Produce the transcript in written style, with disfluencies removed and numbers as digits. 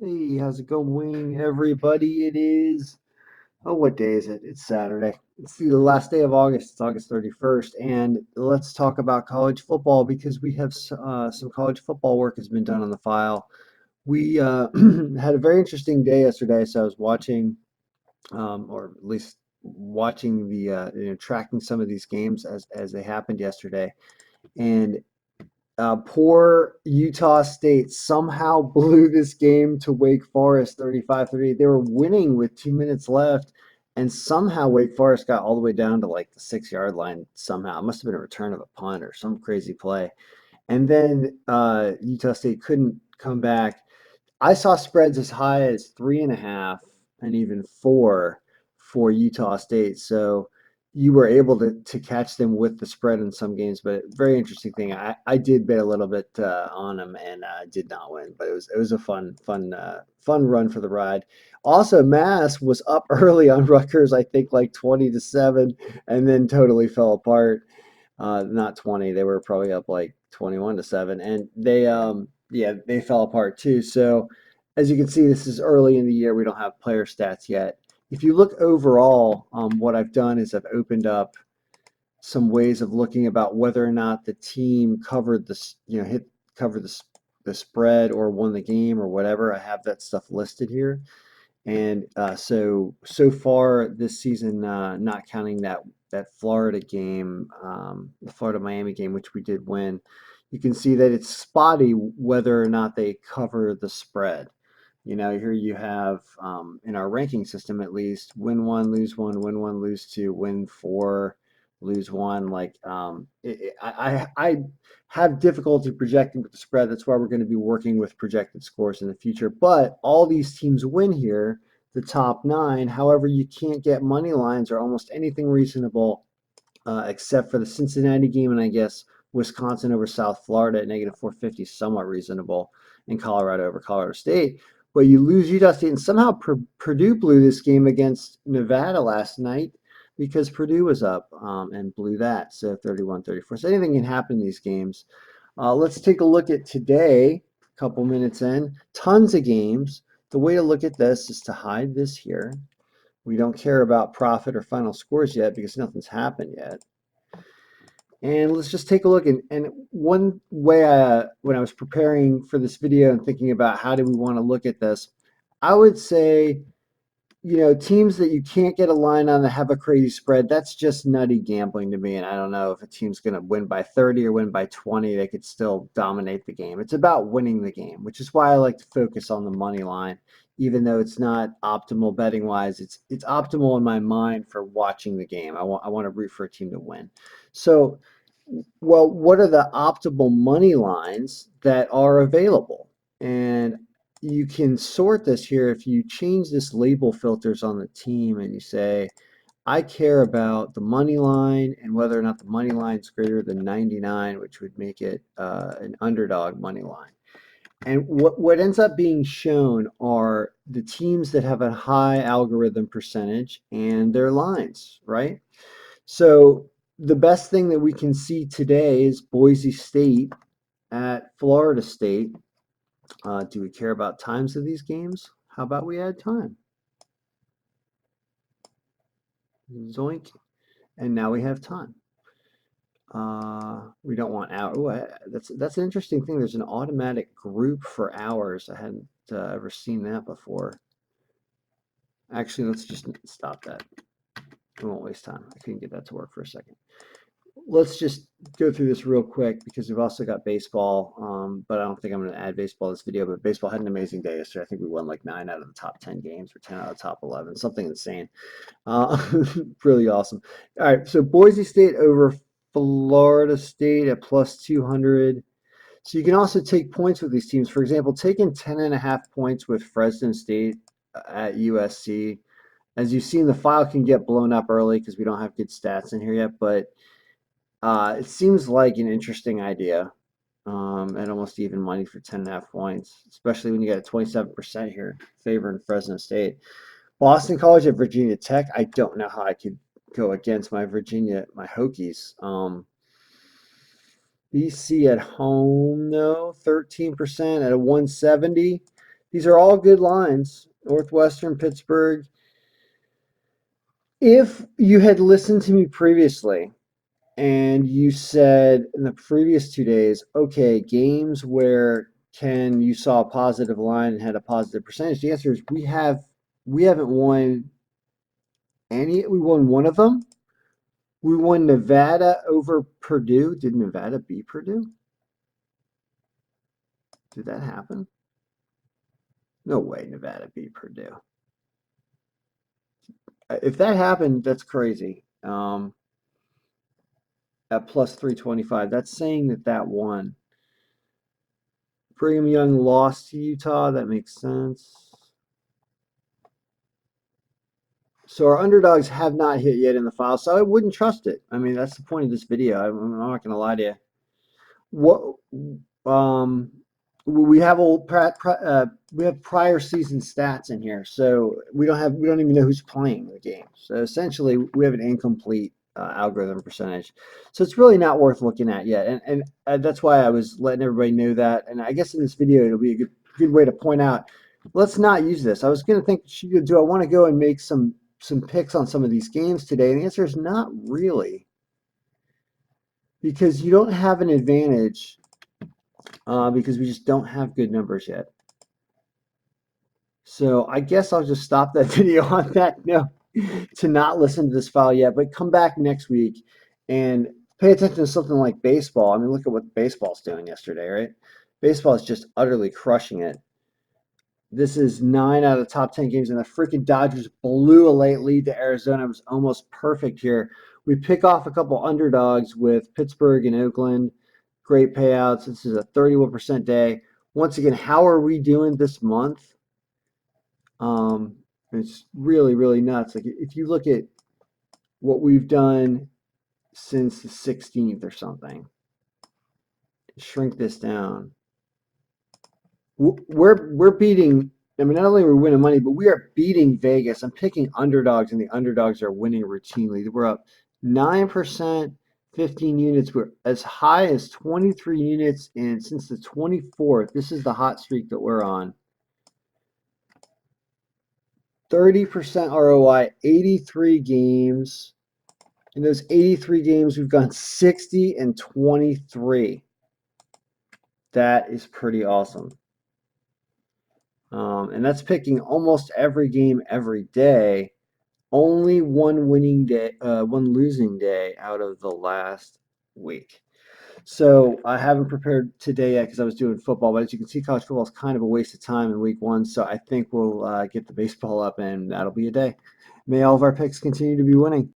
Hey, how's it going, everybody? It is, oh, what day is it? It's Saturday. It's the last day of August. It's August 31st. And let's talk about college football because we have some college football work has been done on the file. We had a very interesting day yesterday. So I was watching, or at least watching tracking some of these games as they happened yesterday. And poor Utah State somehow blew this game to Wake Forest 35-3. They were winning with 2 minutes left, and somehow Wake Forest got all the way down to like the 6 yard line. Somehow, it must have been a return of a punt or some crazy play. And then Utah State couldn't come back. I saw spreads as high as 3.5 and even 4 for Utah State. So you were able to catch them with the spread in some games, but very interesting thing. I did bet a little bit on them and did not win, but it was a fun run for the ride. Also, Mass was up early on Rutgers, I think like 20-7, and then totally fell apart. Not 20. They were probably up like 21-7, and they fell apart too. So as you can see, this is early in the year. We don't have player stats yet. If you look overall, what I've done is I've opened up some ways of looking about whether or not the team covered this, covered the spread or won the game or whatever. I have that stuff listed here. And so far this season, not counting that Florida game, the Florida Miami game, which we did win, you can see that it's spotty whether or not they cover the spread. Here you have in our ranking system at least win one, win one, lose two, win four, lose one. Like I have difficulty projecting with the spread. That's why we're going to be working with projected scores in the future. But all these teams win here, the top nine. However, you can't get money lines or almost anything reasonable except for the Cincinnati game, and I guess Wisconsin over South Florida at -450, somewhat reasonable, and Colorado over Colorado State. But you lose Utah State, and somehow Purdue blew this game against Nevada last night because Purdue was up and blew that, so 31-34. So anything can happen in these games. Let's take a look at today, a couple minutes in. Tons of games. The way to look at this is to hide this here. We don't care about profit or final scores yet because nothing's happened yet. And let's just take a look. And one way when I was preparing for this video and thinking about how do we want to look at this, I would say, teams that you can't get a line on that have a crazy spread, that's just nutty gambling to me. And I don't know if a team's going to win by 30 or win by 20, they could still dominate the game. It's about winning the game, which is why I like to focus on the money line, even though it's not optimal betting wise. It's optimal in my mind for watching the game. I want to root for a team to win. So, well, what are the optimal money lines that are available? And you can sort this here if you change this label filters on the team and you say, I care about the money line and whether or not the money line is greater than 99, which would make it an underdog money line. And what ends up being shown are the teams that have a high algorithm percentage and their lines, right? So the best thing that we can see today is Boise State at Florida State. Do we care about times of these games? How about we add time? Zoink. And now we have time. We don't want hour. Ooh, that's an interesting thing. There's an automatic group for hours. I hadn't ever seen that before. Actually, let's just stop that. We won't waste time. I couldn't get that to work for a second. Let's just go through this real quick because we've also got baseball. But I don't think I'm going to add baseball to this video. But baseball had an amazing day yesterday. I think we won like 9 out of the top 10 games or 10 out of the top 11, something insane. Really awesome. All right, so Boise State over Florida State at plus 200. So you can also take points with these teams. For example, taking 10.5 points with Fresno State at USC. As you've seen, the file can get blown up early because we don't have good stats in here yet, but it seems like an interesting idea at almost even money for 10.5 points, especially when you got a 27% here favoring Fresno State. Boston College at Virginia Tech. I don't know how I could go against my Hokies. BC at home, though, 13% at a 170. These are all good lines. Northwestern, Pittsburgh. If you had listened to me previously and you said in the previous 2 days, okay, games where Ken you saw a positive line and had a positive percentage, the answer is we haven't won any. We won one of them. We won Nevada over Purdue. Did Nevada beat Purdue? Did that happen? No way Nevada beat Purdue. If that happened, that's crazy. At plus 325, that's saying that that won. Brigham Young lost to Utah. That makes sense. So our underdogs have not hit yet in the file, so I wouldn't trust it. I mean, that's the point of this video. I'm not going to lie to you. What um we have we have prior season stats in here, so we don't even know who's playing the game. So essentially, we have an incomplete algorithm percentage. So it's really not worth looking at yet, and that's why I was letting everybody know that. And I guess in this video, it'll be a good way to point out. Let's not use this. I was going to think, do I want to go and make some picks on some of these games today? And the answer is not really, because you don't have an advantage because we just don't have good numbers yet. So I guess I'll just stop that video on that note to not listen to this file yet, but come back next week and pay attention to something like baseball. I mean, look at what baseball's doing yesterday, right? Baseball is just utterly crushing it. This is 9 out of the top 10 games, and the freaking Dodgers blew a late lead to Arizona. It was almost perfect here. We pick off a couple underdogs with Pittsburgh and Oakland. Great payouts. This is a 31% day. Once again, how are we doing this month? It's really, really nuts. Like if you look at what we've done since the 16th or something, shrink this down. We're beating. I mean, not only are we winning money, but we are beating Vegas. I'm picking underdogs, and the underdogs are winning routinely. We're up 9%, 15 units. We're as high as 23 units, and since the 24th, this is the hot streak that we're on. 30% ROI, 83 games. In those 83 games, we've gone 60 and 23. That is pretty awesome. And that's picking almost every game every day. Only one winning day, one losing day out of the last week. So I haven't prepared today yet because I was doing football, but as you can see, college football is kind of a waste of time in week one. So I think we'll get the baseball up, and that'll be a day. May all of our picks continue to be winning.